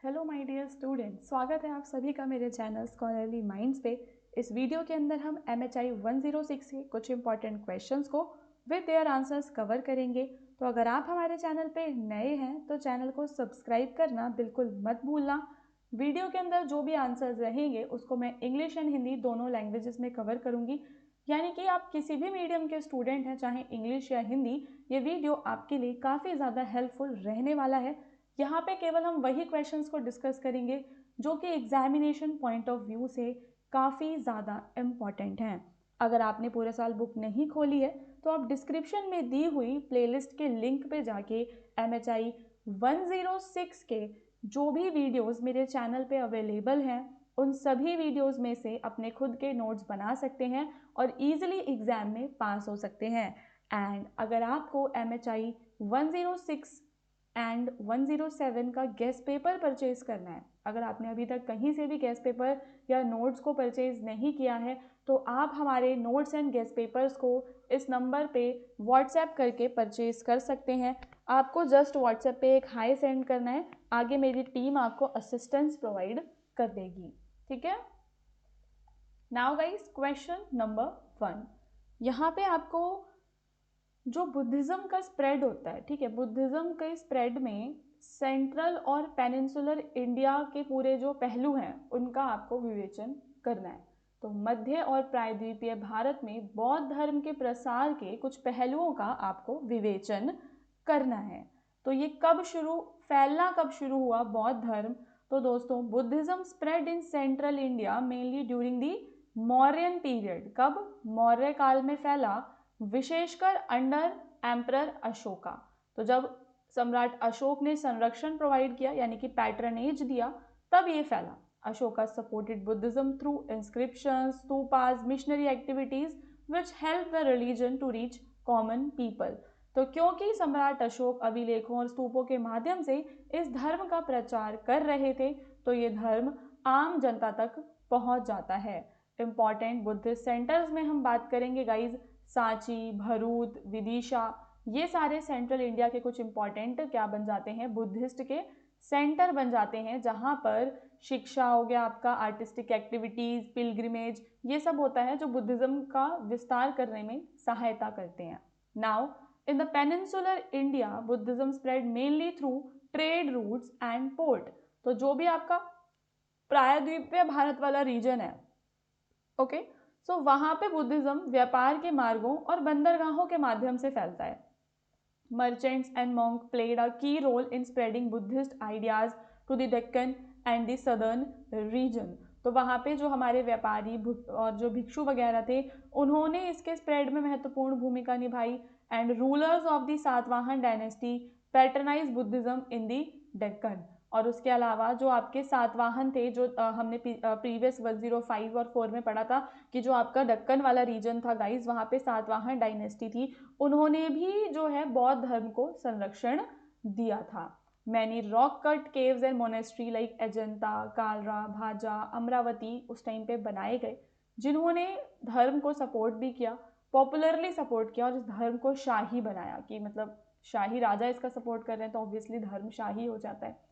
Hello my dear student, स्वागत है आप सभी का मेरे चैनल स्कॉलरली माइंड्स पे। इस वीडियो के अंदर हम MHI 106 के कुछ इंपॉर्टेंट क्वेश्चंस को विद देयर आंसर्स कवर करेंगे। तो अगर आप हमारे चैनल पे नए हैं तो चैनल को सब्सक्राइब करना बिल्कुल मत भूलना। वीडियो के अंदर जो भी आंसर्स रहेंगे उसको मैं इंग्लिश एंड हिंदी दोनों लैंग्वेजेस में कवर करूँगी, यानी कि आप किसी भी मीडियम के स्टूडेंट हैं, चाहे इंग्लिश या हिंदी, ये वीडियो आपके लिए काफ़ी ज़्यादा हेल्पफुल रहने वाला है। यहाँ पे केवल हम वही क्वेश्चंस को डिस्कस करेंगे जो कि एग्जामिनेशन पॉइंट ऑफ व्यू से काफ़ी ज़्यादा इम्पॉर्टेंट हैं। अगर आपने पूरे साल बुक नहीं खोली है तो आप डिस्क्रिप्शन में दी हुई प्लेलिस्ट के लिंक पे जाके MHI 106 के जो भी वीडियोस मेरे चैनल पे अवेलेबल हैं उन सभी वीडियोस में से अपने खुद के नोट्स बना सकते हैं और ईजिली एग्ज़ाम में पास हो सकते हैं। एंड अगर आपको MHI 106 एंड 107 का गेस्ट पेपर परचेज करना है, अगर आपने अभी तक कहीं से भी गेस्ट पेपर या नोट्स को परचेज नहीं किया है तो आप हमारे नोट्स एंड गेस्ट पेपर्स को इस नंबर पे व्हाट्सएप करके परचेज कर सकते हैं। आपको जस्ट व्हाट्सएप पे एक हाई सेंड करना है, आगे मेरी टीम आपको असिस्टेंस प्रोवाइड कर देगी। ठीक है। Now guys, question number 1। यहाँ पे आपको जो बुद्धिज़्म का स्प्रेड होता है, ठीक है, बुद्धिज़्म के स्प्रेड में सेंट्रल और पेनिनसुलर इंडिया के पूरे जो पहलू हैं उनका आपको विवेचन करना है। तो मध्य और प्रायद्वीपीय भारत में बौद्ध धर्म के प्रसार के कुछ पहलुओं का आपको विवेचन करना है। तो ये फैलना कब शुरू हुआ बौद्ध धर्म? तो दोस्तों, Buddhism spread in central India mainly during the Mauryan period. कब? मौर्य काल में फैला, विशेषकर अंडर एम्परर अशोका। तो जब सम्राट अशोक ने संरक्षण प्रोवाइड किया यानी कि पैट्रनेज दिया, तब ये फैला। Ashoka supported Buddhism through inscriptions, stupas, missionary activities which help the religion to reach common people. तो क्योंकि सम्राट अशोक अभिलेखों और स्तूपों के माध्यम से इस धर्म का प्रचार कर रहे थे तो ये धर्म आम जनता तक पहुंच जाता है। इंपॉर्टेंट बुद्धिस्ट सेंटर्स में हम बात करेंगे गाइज, सांची, भरूच, विदिशा, ये सारे सेंट्रल इंडिया के कुछ इंपॉर्टेंट क्या बन जाते हैं, बुद्धिस्ट के सेंटर बन जाते हैं, जहां पर शिक्षा हो गया आपका, आर्टिस्टिक एक्टिविटीज, पिलग्रिमेज, ये सब होता है जो बुद्धिज्म का विस्तार करने में सहायता करते हैं। Now in the peninsular India Buddhism spread mainly through trade routes and port. तो जो भी आपका प्रायद्वीपीय भारत वाला रीजन है, ओके, सो वहां पे बुद्धिज्म व्यापार के मार्गों और बंदरगाहों के माध्यम से फैलता है। Merchants and monk played a key role in spreading Buddhist ideas to the Deccan and the southern region. तो वहाँ पे जो हमारे व्यापारी और जो भिक्षु वगैरह थे उन्होंने इसके स्प्रेड में महत्वपूर्ण भूमिका निभाई। And rulers of the Satavahana dynasty patronise Buddhism in the Deccan. और उसके अलावा जो आपके सातवाहन थे, जो हमने प्रीवियस 105 और 4 में पढ़ा था कि जो आपका दक्कन वाला रीजन था गाइज, वहाँ पे सातवाहन डायनेस्टी थी, उन्होंने भी जो है बौद्ध धर्म को संरक्षण दिया था। Many rock cut caves and monastery like Ajanta, Karla, Bhaja, Amaravati उस टाइम पे बनाए गए, जिन्होंने धर्म को सपोर्ट भी किया, पॉपुलरली सपोर्ट किया और इस धर्म को शाही बनाया कि मतलब शाही राजा इसका सपोर्ट कर रहे हैं तो ऑब्वियसली धर्म शाही हो जाता है।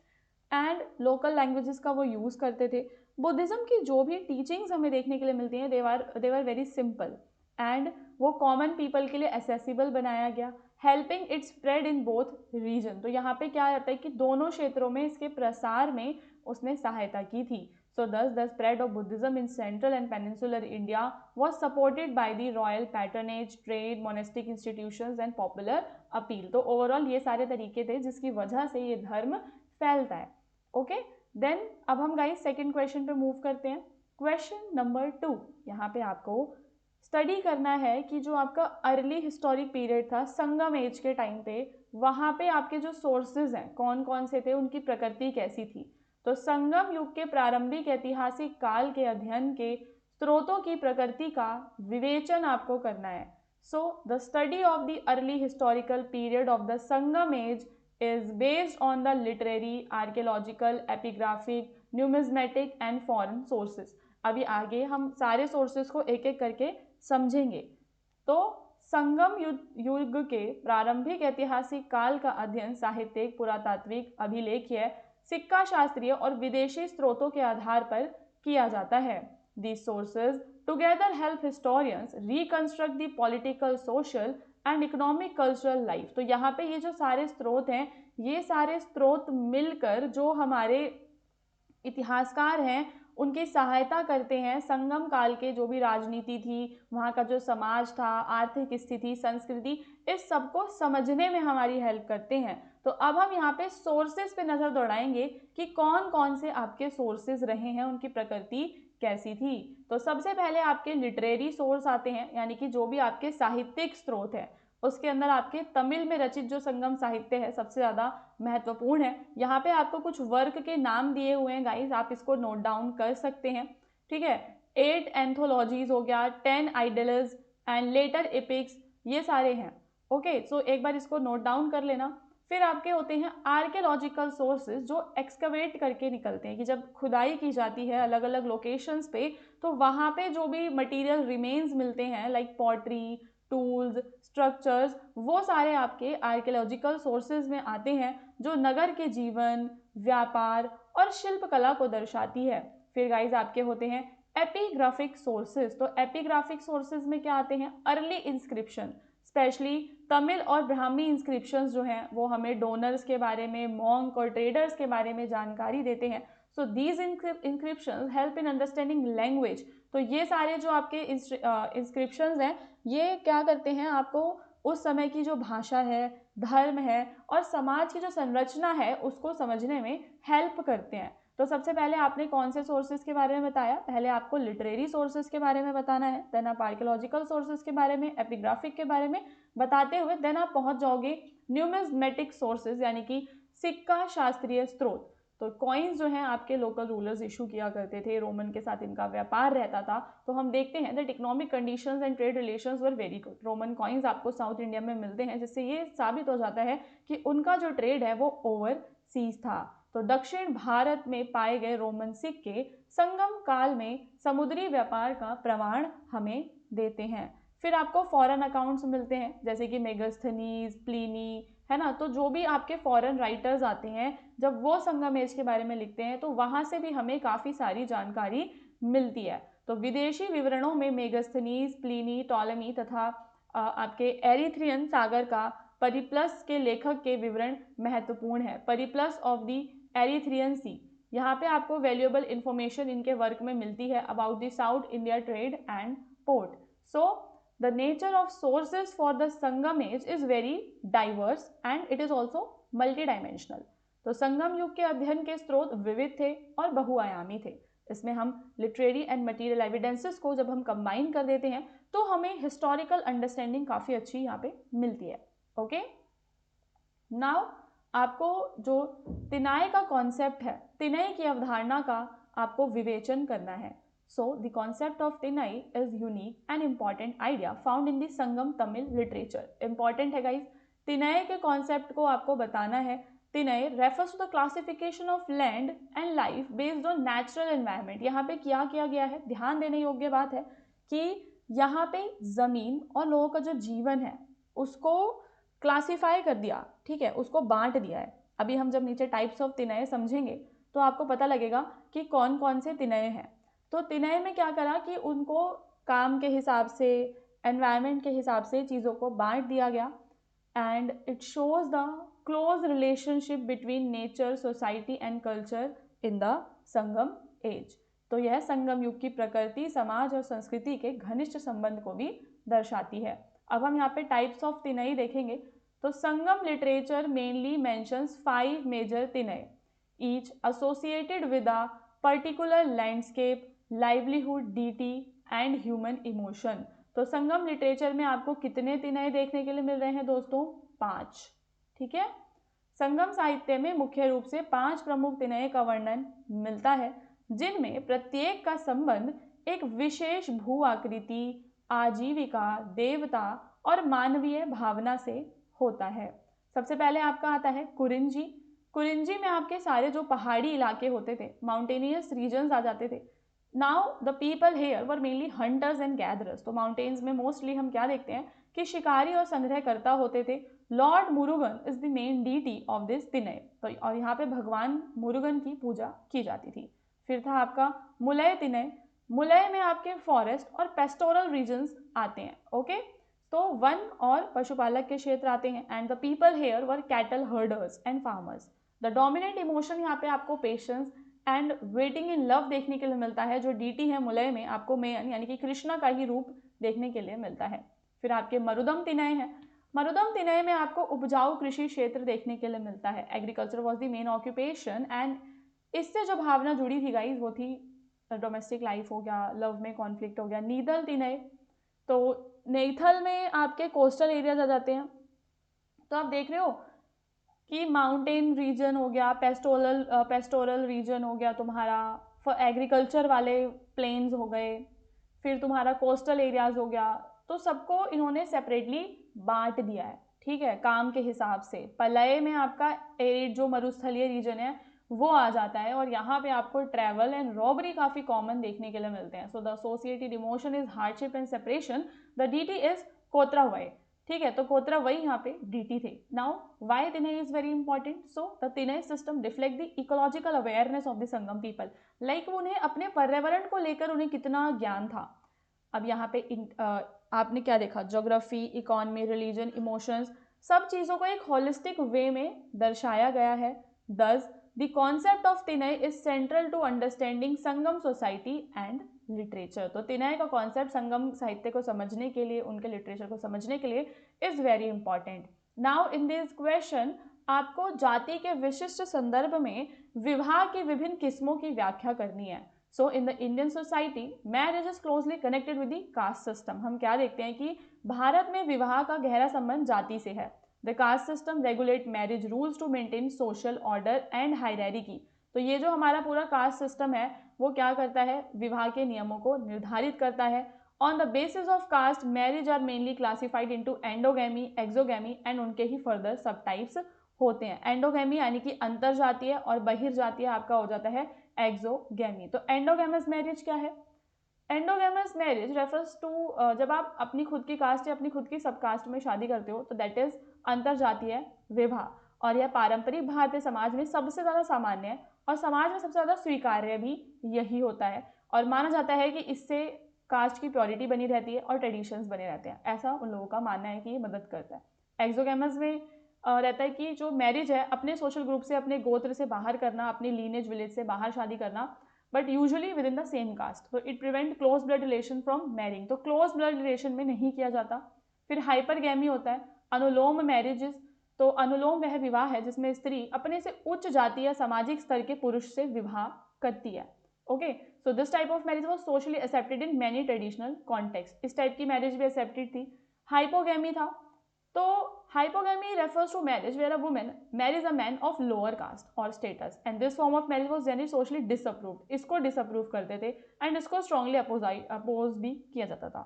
एंड लोकल लैंग्वेजेस का वो यूज़ करते थे। बुद्धिज़्म की जो भी टीचिंग्स हमें देखने के लिए मिलती हैं देवर वेरी सिंपल एंड वो कॉमन पीपल के लिए एसेसिबल बनाया गया, helping it spread in both region. तो यहाँ पे क्या रहता है कि दोनों क्षेत्रों में इसके प्रसार में उसने सहायता की थी। सो thus the spread of Buddhism in central and peninsular India was supported by the royal patronage, trade, monastic institutions and popular appeal। तो ओवरऑल ये सारे तरीके थे जिसकी वजह से ये धर्म फैलता है। ओके, देन अब हम गाइस सेकंड क्वेश्चन पे मूव करते हैं। क्वेश्चन नंबर 2, यहाँ पे आपको स्टडी करना है कि जो आपका अर्ली हिस्टोरिक पीरियड था संगम एज के टाइम पे, वहाँ पे आपके जो सोर्सेज हैं कौन कौन से थे, उनकी प्रकृति कैसी थी। तो संगम युग के प्रारंभिक ऐतिहासिक काल के अध्ययन के स्रोतों की प्रकृति का विवेचन आपको करना है। So the study of the early historical period of the Sangam age is based on the literary, archaeological, epigraphic, numismatic and foreign sources। अभी आगे हम सारे सोर्सेज को एक एक करके समझेंगे। तो संगम युग के प्रारंभिक ऐतिहासिक काल का अध्ययन साहित्यिक, पुरातात्विक, अभिलेखीय, सिक्का शास्त्रीय और विदेशी स्रोतों के आधार पर किया जाता है। These sources together help historians reconstruct the political, social and economic cultural life। तो यहाँ पे ये जो सारे स्रोत हैं, ये सारे स्रोत मिलकर जो हमारे इतिहासकार हैं उनकी सहायता करते हैं संगम काल के जो भी राजनीति थी, वहाँ का जो समाज था, आर्थिक स्थिति, संस्कृति, इस सब को समझने में हमारी हेल्प करते हैं। तो अब हम यहाँ पे सोर्सेज पे नज़र दौड़ाएंगे कि कौन कौन से आपके सोर्सेज रहे हैं, उनकी प्रकृति कैसी थी। तो सबसे पहले आपके लिटरेरी सोर्स आते हैं, यानी कि जो भी आपके साहित्यिक स्रोत है, उसके अंदर आपके तमिल में रचित जो संगम साहित्य है सबसे ज़्यादा महत्वपूर्ण है। यहाँ पे आपको कुछ वर्क के नाम दिए हुए हैं गाइस, आप इसको नोट डाउन कर सकते हैं, ठीक है। 8 एंथोलॉजीज हो गया, 10 आइडल्स एंड लेटर एपिक्स, ये सारे हैं। ओके, सो एक बार इसको नोट डाउन कर लेना। फिर आपके होते हैं आर्कियोलॉजिकल सोर्सेज, जो एक्सकवेट करके निकलते हैं कि जब खुदाई की जाती है अलग अलग लोकेशंस पे, तो वहाँ पे जो भी मटेरियल रिमेन्स मिलते हैं लाइक पॉटरी, टूल्स, स्ट्रक्चर्स, वो सारे आपके आर्कियोलॉजिकल सोर्सेज में आते हैं, जो नगर के जीवन, व्यापार और शिल्पकला को दर्शाती है। फिर गाइज आपके होते हैं एपिग्राफिक सोर्सेज। तो एपिग्राफिक सोर्सेज में क्या आते हैं? अर्ली इंस्क्रिप्शन, स्पेशली तमिल और ब्राह्मी इंस्क्रिप्शंस जो हैं वो हमें डोनर्स के बारे में, मॉन्क और ट्रेडर्स के बारे में जानकारी देते हैं। So these inscriptions help in understanding language. तो ये सारे जो आपके इंस्क्रिप्शंस हैं, ये क्या करते हैं, आपको उस समय की जो भाषा है, धर्म है और समाज की जो संरचना है उसको समझने में हेल्प करते हैं। तो सबसे पहले आपने कौन से सोर्सेज के बारे में बताया? पहले आपको लिटरेरी सोर्सेज के बारे में बताना है, देन आप आर्कियोलॉजिकल सोर्सेज के बारे में, एपिग्राफिक के बारे में बताते हुए देन आप पहुंच जाओगे न्यूमिज्मेटिक सोर्सेज, यानी कि सिक्का शास्त्रीय स्रोत। तो कॉइन्स जो हैं आपके लोकल रूलर्स इशू किया करते थे, रोमन के साथ इनका व्यापार रहता था। तो हम देखते हैं that economic conditions and trade relations were very good. Roman coins आपको साउथ इंडिया में मिलते हैं, जिससे ये साबित हो जाता है कि उनका जो ट्रेड है वो ओवरसीज था। तो दक्षिण भारत में पाए गए रोमन सिक्के संगम काल में समुद्री व्यापार का प्रमाण हमें देते हैं। फिर आपको फॉरेन अकाउंट्स मिलते हैं, जैसे कि मेगास्थनीज, प्लिनी, है ना। तो जो भी आपके फॉरेन राइटर्स आते हैं, जब वो संगम एज के बारे में लिखते हैं तो वहाँ से भी हमें काफ़ी सारी जानकारी मिलती है। तो विदेशी विवरणों में मेगास्थनीज, प्लिनी, टॉलेमी तथा आपके एरिथ्रियन सागर का परिप्लस के लेखक के विवरण महत्वपूर्ण है। परिप्लस ऑफ द एरिथ्रियन सी, यहाँ पे आपको वैल्यूएबल इंफॉर्मेशन इनके वर्क में मिलती है about the south India trade and port. So the nature of sources for the Sangam age is very diverse and it is also multidimensional। तो संगम युग के अध्ययन के स्रोत विविध थे और बहुआयामी थे। इसमें हम लिटरेरी एंड मटेरियल एविडेंसेस को जब हम कंबाइन कर देते हैं तो हमें हिस्टोरिकल अंडरस्टैंडिंग काफ़ी अच्छी यहाँ पे मिलती है। ओके, नाउ आपको जो तिनाई का कॉन्सेप्ट है, तिनाई की अवधारणा का आपको विवेचन करना है। So the concept of Tinai is unique and important idea found in the Sangam Tamil literature। Important है guys, तिनाई के कॉन्सेप्ट को आपको बताना है। तिनाई refers to the classification of land and life based on natural environment। यहाँ पे क्या किया गया है, ध्यान देने योग्य बात है कि यहाँ पे जमीन और लोगों का जो जीवन है उसको क्लासीफाई कर दिया, ठीक है, उसको बांट दिया है। अभी हम जब नीचे टाइप्स ऑफ तिनाई समझेंगे तो आपको पता लगेगा कि कौन कौन से तिनाई हैं। तो तिनाई में क्या करा कि उनको काम के हिसाब से, एनवायरनमेंट के हिसाब से चीज़ों को बांट दिया गया and it shows the close relationship between nature, society and culture in the Sangam age. तो यह संगम युग की प्रकृति, समाज और संस्कृति के घनिष्ठ संबंध को भी दर्शाती है। अब हम यहाँ पे टाइप्स ऑफ तिनाई देखेंगे। तो Sangam literature mainly mentions 5 major tinai, each associated with a particular landscape, livelihood, deity and human emotion. तो संगम लिटरेचर में आपको कितने तिनाई देखने के लिए मिल रहे हैं दोस्तों? 5, ठीक है। संगम साहित्य में मुख्य रूप से 5 प्रमुख तिनाई का वर्णन मिलता है, जिनमें प्रत्येक का संबंध एक विशेष भू आकृति, आजीविका, देवता और मानवीय भावना से होता है। सबसे पहले आपका आता है कुरिंजी। कुरिंजी में आपके सारे जो पहाड़ी इलाके होते थे, माउंटेनियस रीजन्स आ जाते थे। Now the people here were mainly hunters and gatherers. तो माउंटेन्स में मोस्टली हम क्या देखते हैं कि शिकारी और संग्रहकर्ता होते थे। Lord Murugan is the main deity of this tinai. तो और यहाँ पे भगवान मुरुगन की पूजा की जाती थी। फिर था आपका मुलय तिनय। मुलय में आपके फॉरेस्ट और पेस्टोरल रीजन्स आते हैं। ओके, तो वन और पशुपालक के क्षेत्र आते हैं। And the people here were cattle herders and farmers. The dominant emotion यहाँ पे आपको patience and waiting in love देखने के लिए मिलता है। जो डीटी है मुलय में आपको मेयन यानी कि कृष्णा का ही रूप देखने के लिए मिलता है। फिर आपके मरुदम तिनय है। मरुदम तिनय में आपको उपजाऊ कृषि क्षेत्र देखने के लिए मिलता है। Agriculture was the main occupation and इससे जो भावना जुड़ी थी गाइज वो थी डोमेस्टिक लाइफ हो गया, लव में कॉन्फ्लिक्ट हो गया। नीदल तिनय, तो नेथल में आपके कोस्टल एरियाज आ जाते हैं। तो आप देख रहे हो कि माउंटेन रीजन हो गया, पेस्टोरल रीजन हो गया तुम्हारा, फॉर एग्रीकल्चर वाले प्लेन्स हो गए, फिर तुम्हारा कोस्टल एरियाज हो गया। तो सबको इन्होंने सेपरेटली बांट दिया है, ठीक है, काम के हिसाब से। पलय में आपका एरिड जो मरुस्थलीय रीजन है वो आ जाता है और यहाँ पे आपको ट्रैवल एंड रॉबरी काफी कॉमन देखने के लिए मिलते हैं। So the associated emotion is hardship and separation. The deity is Korravai, ठीक है, तो कोत्रा वही यहाँ पे डीटी थे। Now why tinai is very important. So the tinai system reflect the ecological awareness of the Sangam people. Like उन्हें अपने पर्यावरण को लेकर उन्हें कितना ज्ञान था। अब यहाँ पे आपने क्या देखा, ज्योग्राफी, इकोनॉमी, रिलीजन, इमोशंस, सब चीज़ों को एक होलिस्टिक वे में दर्शाया गया है। Thus the concept of tinai is central to understanding Sangam society and literature. तो तिनय का कॉन्सेप्ट संगम साहित्य को समझने के लिए, उनके लिटरेचर को समझने के लिए is very important. Now in this question आपको जाति के विशिष्ट संदर्भ में विवाह की विभिन्न किस्मों की व्याख्या करनी है। So in the Indian society marriage is closely connected with the caste system. हम क्या देखते हैं कि भारत में विवाह का गहरा संबंध जाति से है। The caste system regulate marriage rules to maintain social order and hierarchy. तो ये जो हमारा पूरा कास्ट सिस्टम है वो क्या करता है, विवाह के नियमों को निर्धारित करता है। On the basis of caste marriage are mainly classified into endogamy, exogamy and उनके ही फर्दर सब टाइप्स होते हैं। एंडोगैमी यानी कि अंतर जातीय और बहिर्जातीय आपका हो जाता है एक्सोगैमी। तो एंडोगैमस मैरिज क्या है? एंडोगैमस मैरिज रेफर्स टू जब आप अपनी खुद की कास्ट या अपनी खुद की सब कास्ट में शादी करते हो तो दैट इज अंतरजातीय विवाह। और यह पारंपरिक भारतीय समाज में सबसे ज़्यादा सामान्य है और समाज में सबसे ज़्यादा स्वीकार्य भी यही होता है। और माना जाता है कि इससे कास्ट की प्योरिटी बनी रहती है और ट्रेडिशंस बने रहते हैं। ऐसा उन लोगों का मानना है कि ये मदद करता है। एक्सोगैमस में रहता है कि जो मैरिज है अपने सोशल ग्रुप से, अपने गोत्र से बाहर करना, अपने लीनेज विलेज से बाहर शादी करना, but usually within the same caste. तो it prevent close blood relation from marrying. तो क्लोज ब्लड रिलेशन में नहीं किया जाता। फिर हाइपरगैमी होता है, अनुलोम मैरिजेस। तो अनुलोम वह विवाह है जिसमें स्त्री अपने से उच्च जाति या सामाजिक स्तर के पुरुष से विवाह करती है। Okay, so this type of marriage was socially accepted in many traditional context. इस टाइप की मैरिज भी एक्सेप्टेड थी। हाइपोगैमी था, तो hypogamy refers to marriage where a woman marries a man of lower caste or status and this form of marriage was generally socially disapproved. इसको disapprove करते थे and इसको strongly oppose भी किया जाता था।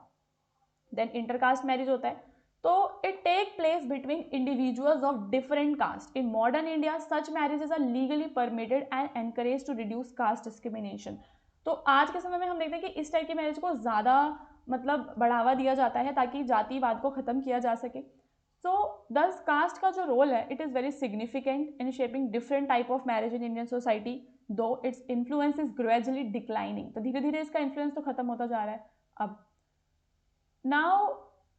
Then intercaste marriage होता है, तो it take place between individuals of different caste. In modern India, such marriages are legally permitted and encouraged to reduce caste discrimination. तो आज के समय में हम देखते हैं कि इस टाइप की मैरिज को ज़्यादा मतलब बढ़ावा दिया जाता है ताकि जातिवाद को ख़त्म किया जा सके। सो दस कास्ट का जो रोल है it is very significant in shaping different type of marriage in Indian society, though its influence is gradually declining. तो धीरे धीरे इसका इन्फ्लुएंस तो खत्म होता जा रहा है। अब नाउ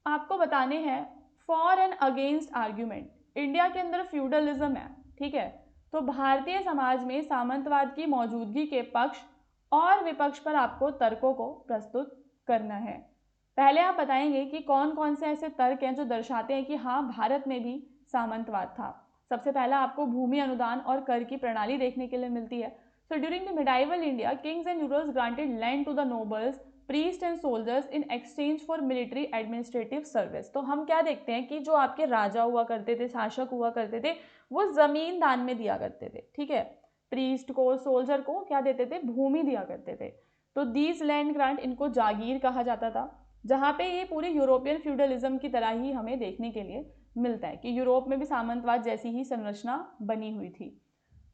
आपको बताने हैं for and against argument. India के अंदर फ्यूडलिज्म है, ठीक है, तो भारतीय समाज में सामंतवाद की मौजूदगी के पक्ष और विपक्ष पर आपको तर्कों को प्रस्तुत करना है। पहले आप बताएंगे कि कौन कौन से ऐसे तर्क हैं जो दर्शाते हैं कि हाँ भारत में भी सामंतवाद था। सबसे पहला आपको भूमि अनुदान और कर की प्रणाली देखने के लिए मिलती है। So during the medieval India kings and rulers granted land to the nobles, priest and soldiers in exchange for military administrative service. तो हम क्या देखते हैं कि जो आपके राजा हुआ करते थे, शासक हुआ करते थे, वो जमीन दान में दिया करते थे, ठीक है, प्रीस्ट को, सोल्जर को क्या देते थे, भूमि दिया करते थे। तो दीज लैंड ग्रांट, इनको जागीर कहा जाता था, जहाँ पे ये पूरे यूरोपियन फ्यूडलिज्म की तरह ही हमें देखने के लिए मिलता है कि यूरोप में भी सामंतवाद जैसी ही संरचना बनी हुई थी,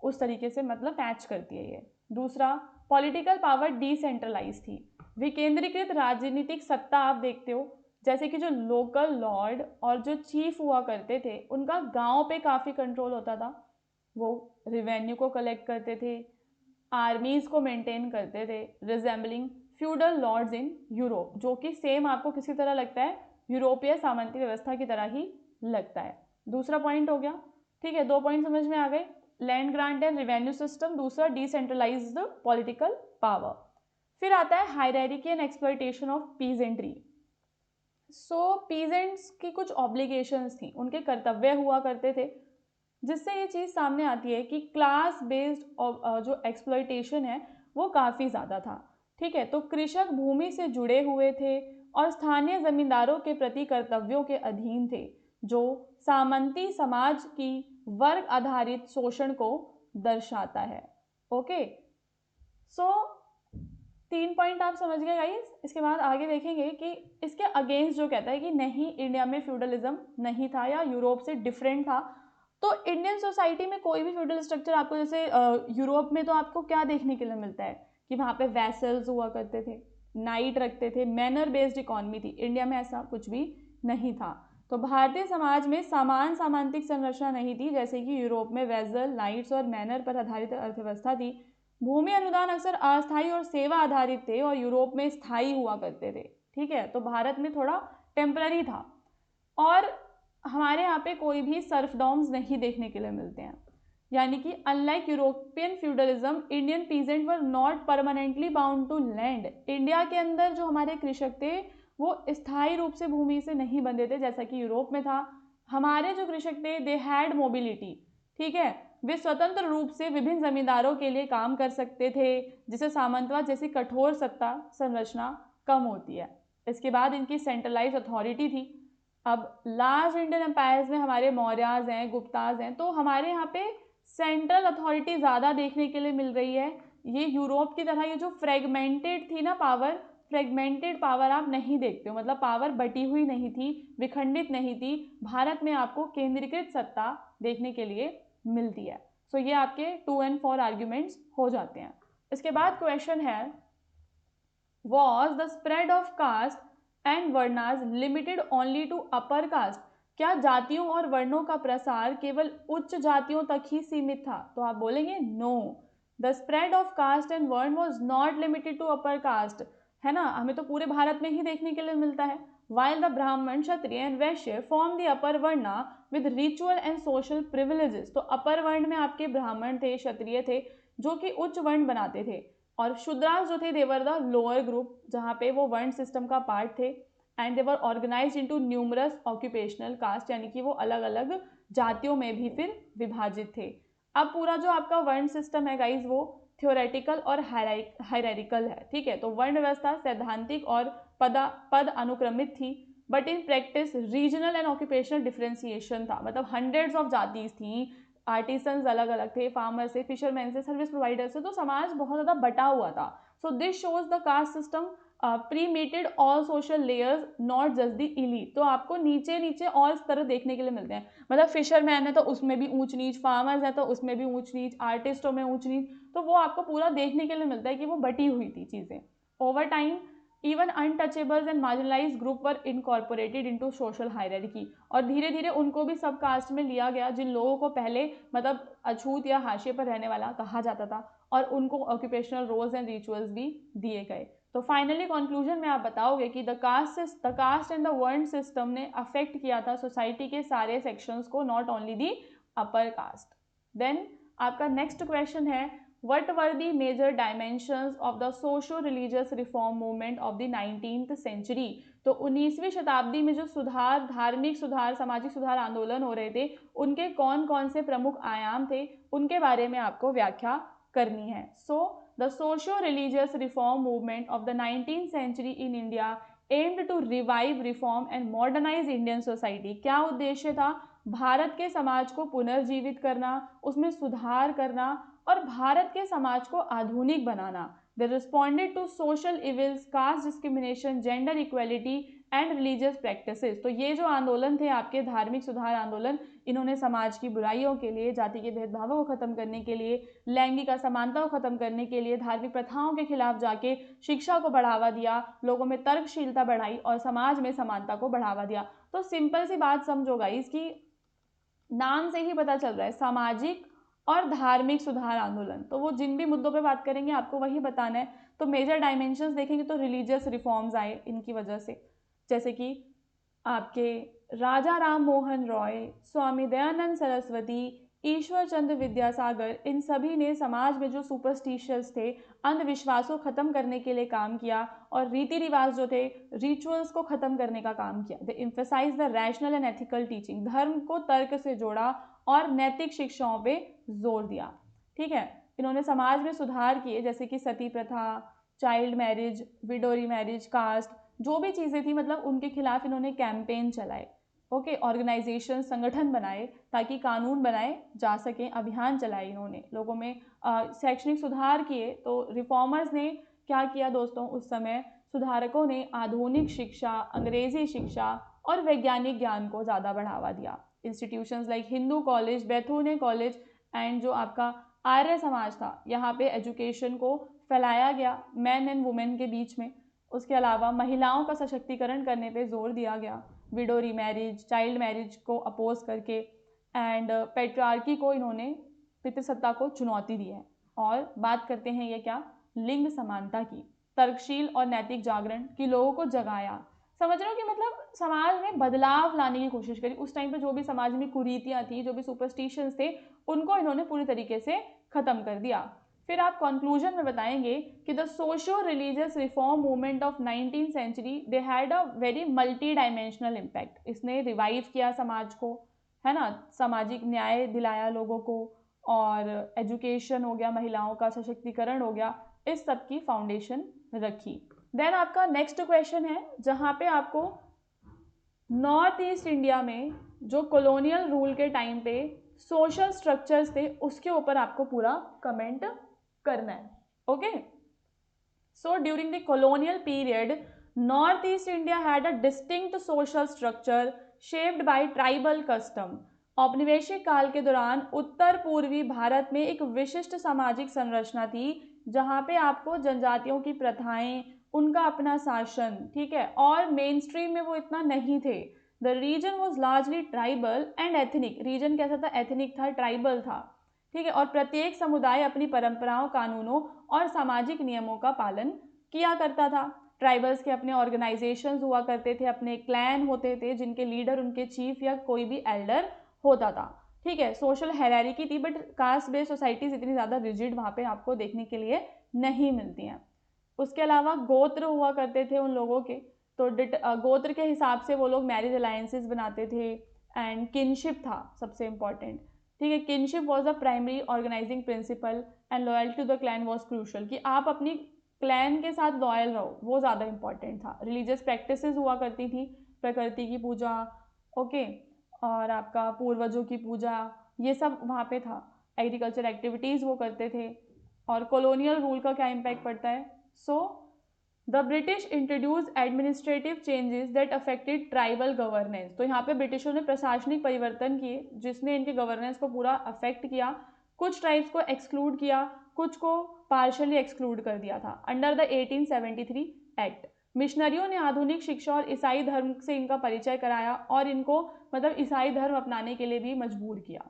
उस तरीके से मतलब मैच करती है ये। दूसरा, पॉलिटिकल पावर डिसेंट्रलाइज थी, विकेंद्रीकृत राजनीतिक सत्ता आप देखते हो जैसे कि जो लोकल लॉर्ड और जो चीफ हुआ करते थे उनका गांव पे काफ़ी कंट्रोल होता था, वो रिवेन्यू को कलेक्ट करते थे, आर्मीज को मेंटेन करते थे, resembling feudal lords in Europe, जो कि सेम आपको किसी तरह लगता है यूरोपीय सामंती व्यवस्था की तरह ही लगता है। दूसरा पॉइंट हो गया, ठीक है, 2 पॉइंट समझ में आ गए, land grant and revenue system, दूसरा डिसेंट्रलाइज्ड पॉलिटिकल पावर। फिर आता है hierarchy and exploitation of peasantry. So peasants की कुछ ऑब्लिगेशंस थी, उनके कर्तव्य हुआ करते थे, जिससे ये चीज़ सामने आती है कि क्लास बेस्ड जो एक्सप्लॉइटेशन है वो काफ़ी ज़्यादा था, ठीक है। तो कृषक भूमि से जुड़े हुए थे और स्थानीय जमींदारों के प्रति कर्तव्यों के अधीन थे, जो सामंती समाज की वर्ग आधारित शोषण को दर्शाता है। ओके, सो 3 पॉइंट आप समझ गए गाइस। इसके बाद आगे देखेंगे कि इसके अगेंस्ट जो कहता है कि नहीं इंडिया में फ्यूडलिज्म नहीं था या यूरोप से डिफरेंट था। तो इंडियन सोसाइटी में कोई भी फ्यूडल स्ट्रक्चर आपको, जैसे यूरोप में तो आपको क्या देखने के लिए मिलता है कि वहाँ पे वैसल्स हुआ करते थे, नाइट रखते थे, मैनर बेस्ड इकोनॉमी थी। इंडिया में ऐसा कुछ भी नहीं था। तो भारतीय समाज में समान सामांतिक संरचना नहीं थी, जैसे कि यूरोप में वेसल, नाइट्स और मैनर पर आधारित अर्थव्यवस्था थी। भूमि अनुदान अक्सर अस्थायी और सेवा आधारित थे और यूरोप में स्थायी हुआ करते थे, ठीक है। तो भारत में थोड़ा टेम्पररी था। और हमारे यहाँ पे कोई भी सर्फडॉम्स नहीं देखने के लिए मिलते हैं, यानी कि unlike European feudalism, Indian peasant were not permanently bound to land. India के अंदर जो हमारे कृषक थे वो स्थायी रूप से भूमि से नहीं बंधे थे, जैसा कि यूरोप में था। हमारे जो कृषक थे दे हैड मोबिलिटी, ठीक है, वे स्वतंत्र रूप से विभिन्न जमींदारों के लिए काम कर सकते थे, जिसे सामंतवाद जैसी कठोर सत्ता संरचना कम होती है। इसके बाद इनकी सेंट्रलाइज अथॉरिटी थी। अब लार्ज इंडियन एम्पायर्स में हमारे मौर्याज हैं, गुप्ताज हैं, तो हमारे यहाँ पे सेंट्रल अथॉरिटी ज़्यादा देखने के लिए मिल रही है। ये यूरोप की तरह ये जो फ्रेगमेंटेड थी ना पावर, फ्रेगमेंटेड पावर आप नहीं देखते हो, मतलब पावर बटी हुई नहीं थी, विखंडित नहीं थी। भारत में आपको केंद्रीकृत सत्ता देखने के लिए मिलती है। सो ये आपके 2 and 4 आर्ग्यूमेंट्स हो जाते हैं। इसके बाद क्वेश्चन है, was the spread of caste and varnas limited only to upper caste? क्या जातियों और वर्णों का प्रसार केवल उच्च जातियों तक ही सीमित था? तो आप बोलेंगे no, the spread of caste and varna was not limited to upper caste, है ना, हमें तो पूरे भारत में ही देखने के लिए मिलता है। While the Brahman, Kshatriya and Vaishya form the upper varna with ritual and social privileges, तो अपर वर्ण में आपके ब्राह्मण थे, क्षत्रिय थे, जो कि उच्च वर्ण बनाते थे, और शूद्रास जो थे देवर द लोअर ग्रुप, जहाँ पे वो वर्ण सिस्टम का पार्ट थे। And they were organised into numerous occupational caste, यानी कि वो अलग अलग जातियों में भी फिर विभाजित थे। अब पूरा जो आपका वर्ण सिस्टम है गाइज वो थ्योरेटिकल और हायरार्किकल है, ठीक है। तो वर्ण व्यवस्था सैद्धांतिक और पद अनुक्रमित थी, but in practice regional and occupational differentiation था, मतलब हंड्रेड्स ऑफ जातीज थी, आर्टिसंस अलग अलग थे, फार्मर से, फिशरमैन से, सर्विस प्रोवाइडर से, तो समाज बहुत ज़्यादा बटा हुआ था। So this shows the caste system permeated all social layers not just the elite. तो आपको नीचे नीचे और स्तर देखने के लिए मिलते हैं, मतलब फिशरमैन है तो उसमें भी ऊंच नीच, फार्मर्स है तो उसमें भी ऊंच नीच, आर्टिस्टों में ऊंच नीच, तो वो आपको पूरा देखने के लिए मिलता है कि वो बटी हुई थी चीज़ें। Over time even untouchables and marginalised group were incorporated into social hierarchy, और धीरे धीरे उनको भी सब कास्ट में लिया गया, जिन लोगों को पहले मतलब अछूत या हाशिए पर रहने वाला कहा जाता था, और उनको ऑक्यूपेशनल रोल्स एंड रिचुअल्स भी दिए गए। तो फाइनली कंक्लूजन में आप बताओगे कि the caste and the varna system ने अफेक्ट किया था सोसाइटी के सारे सेक्शंस को, not only the upper caste. Then आपका नेक्स्ट क्वेश्चन है, what were the major dimensions of the socio-religious reform movement of the 19th century? तो 19वीं शताब्दी में जो सुधार, धार्मिक सुधार, सामाजिक सुधार आंदोलन हो रहे थे, उनके कौन कौन से प्रमुख आयाम थे, उनके बारे में आपको व्याख्या करनी है। So the socio-religious reform movement of the 19th century in India aimed to revive, reform and modernize Indian society। क्या उद्देश्य था? भारत के समाज को पुनर्जीवित करना, उसमें सुधार करना और भारत के समाज को आधुनिक बनाना। They responded to social evils, caste discrimination, gender equality, and religious practices. तो ये जो आंदोलन थे आपके धार्मिक सुधार आंदोलन, इन्होंने समाज की बुराइयों के लिए, जाति के भेदभावों को खत्म करने के लिए, लैंगिक असमानता को खत्म करने के लिए, धार्मिक प्रथाओं के खिलाफ जाके शिक्षा को बढ़ावा दिया, लोगों में तर्कशीलता बढ़ाई और समाज में समानता को बढ़ावा दिया। तो सिंपल सी बात समझो गाइस कि नाम से ही पता चल रहा है सामाजिक और धार्मिक सुधार आंदोलन, तो वो जिन भी मुद्दों पे बात करेंगे आपको वही बताना है। तो मेजर डायमेंशंस देखेंगे तो रिलीजियस रिफॉर्म्स आए इनकी वजह से, जैसे कि आपके राजा राम मोहन रॉय, स्वामी दयानंद सरस्वती, ईश्वर चंद्र विद्यासागर, इन सभी ने समाज में जो सुपरस्टिशियस थे, अंधविश्वासों को खत्म करने के लिए काम किया और रीति रिवाज जो थे, रिचुअल्स को खत्म करने का काम किया। They emphasize the rational and ethical teaching, धर्म को तर्क से जोड़ा और नैतिक शिक्षाओं पे जोर दिया। ठीक है, इन्होंने समाज में सुधार किए, जैसे कि सती प्रथा, चाइल्ड मैरिज, विडोरी मैरिज, कास्ट, जो भी चीज़ें थी मतलब उनके खिलाफ इन्होंने कैंपेन चलाए। ओके, ऑर्गेनाइजेशन, संगठन बनाए ताकि कानून बनाए जा सकें, अभियान चलाए इन्होंने, लोगों में शैक्षणिक सुधार किए। तो रिफॉर्मर्स ने क्या किया दोस्तों, उस समय सुधारकों ने आधुनिक शिक्षा, अंग्रेजी शिक्षा और वैज्ञानिक ज्ञान को ज़्यादा बढ़ावा दिया। Institutions like Hindu college, Bethune college and जो आपका आर्य समाज था, यहाँ पे एजुकेशन को फैलाया गया मैन एंड वुमेन के बीच में। उसके अलावा महिलाओं का सशक्तिकरण करने पे जोर दिया गया, विडोरी मैरिज, चाइल्ड मैरिज को अपोज करके, एंड पेट्रियार्की को इन्होंने, पितृसत्ता को चुनौती दी है। और बात करते हैं ये क्या, लिंग समानता की, तर्कशील और नैतिक जागरण की, लोगों को जगाया। समझ रहे हो कि मतलब समाज में बदलाव लाने की कोशिश करी। उस टाइम पे जो भी समाज में कुरीतियाँ थी, जो भी सुपरस्टिशंस थे, उनको इन्होंने पूरी तरीके से खत्म कर दिया। फिर आप कंक्लूजन में बताएंगे कि the socio religious reform movement of 19th century they had a very multi dimensional impact. इसने रिवाइव किया समाज को, है ना, सामाजिक न्याय दिलाया लोगों को, और एजुकेशन हो गया, महिलाओं का सशक्तिकरण हो गया, इस सब की फाउंडेशन रखी। देन आपका नेक्स्ट क्वेश्चन है जहाँ पे आपको नॉर्थ ईस्ट इंडिया में जो कॉलोनियल रूल के टाइम पे सोशल स्ट्रक्चर्स थे उसके ऊपर आपको पूरा कमेंट करना है। Okay, so during the colonial period north east India had a distinct social structure shaped by tribal custom. औपनिवेशिक काल के दौरान उत्तर पूर्वी भारत में एक विशिष्ट सामाजिक संरचना थी जहाँ पे आपको जनजातियों की प्रथाएं, उनका अपना शासन, ठीक है, और मेन स्ट्रीम में वो इतना नहीं थे। The region was largely tribal and ethnic. Region कैसा था, एथनिक था, ट्राइबल था, ठीक है, और प्रत्येक समुदाय अपनी परंपराओं, कानूनों और सामाजिक नियमों का पालन किया करता था। ट्राइबल्स के अपने ऑर्गेनाइजेशंस हुआ करते थे, अपने क्लैन होते थे जिनके लीडर उनके चीफ या कोई भी एल्डर होता था। ठीक है, सोशल हायरार्की थी, बट कास्ट बेस्ड सोसाइटीज इतनी ज़्यादा रिजिड वहाँ पे आपको देखने के लिए नहीं मिलती हैं। उसके अलावा गोत्र हुआ करते थे उन लोगों के, तो गोत्र के हिसाब से वो लोग मैरिज अलायंसेस बनाते थे, एंड किनशिप था सबसे इम्पॉर्टेंट। ठीक है, kinship was the primary organising principle and loyalty to the clan was crucial, कि आप अपनी क्लैन के साथ लॉयल रहो, वो ज़्यादा इंपॉर्टेंट था। रिलीजियस प्रैक्टिसेस हुआ करती थी, प्रकृति की पूजा, ओके, और आपका पूर्वजों की पूजा, ये सब वहाँ पे था। एग्रीकल्चर एक्टिविटीज़ वो करते थे। और कॉलोनियल रूल का क्या इम्पैक्ट पड़ता है, so the British introduce administrative changes that affected tribal governance. तो यहाँ पे ब्रिटिशों ने प्रशासनिक परिवर्तन किए जिसने इनके गवर्नेंस को पूरा अफेक्ट किया। कुछ ट्राइब्स को एक्सक्लूड किया, कुछ को पार्शली एक्सक्लूड कर दिया था अंडर द 1873 एक्ट। मिशनरियों ने आधुनिक शिक्षा और ईसाई धर्म से इनका परिचय कराया और इनको मतलब ईसाई धर्म अपनाने के लिए भी मजबूर किया,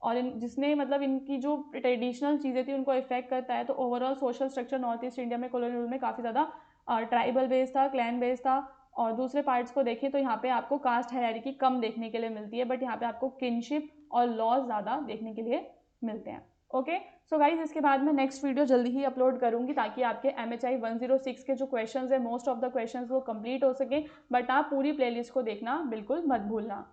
और जिसने मतलब इनकी जो ट्रेडिशनल चीज़ें थी उनको इफेक्ट करता है। तो overall social structure north east India में कॉलोनियल रूल में काफ़ी ज़्यादा ट्राइबल बेस्ड था, क्लैन बेस्ड था। और दूसरे पार्ट्स को देखें तो यहाँ पे आपको कास्ट हायरार्की कम देखने के लिए मिलती है, बट यहाँ पे आपको किनशिप और लॉज ज़्यादा देखने के लिए मिलते हैं। ओके, सो गाइज इसके बाद मैं नेक्स्ट वीडियो जल्दी ही अपलोड करूँगी ताकि आपके MHI 106 के जो क्वेश्चंस है, मोस्ट ऑफ द क्वेश्चंस वो कंप्लीट हो सके। बट आप पूरी प्लेलिस्ट को देखना बिल्कुल मत भूलना।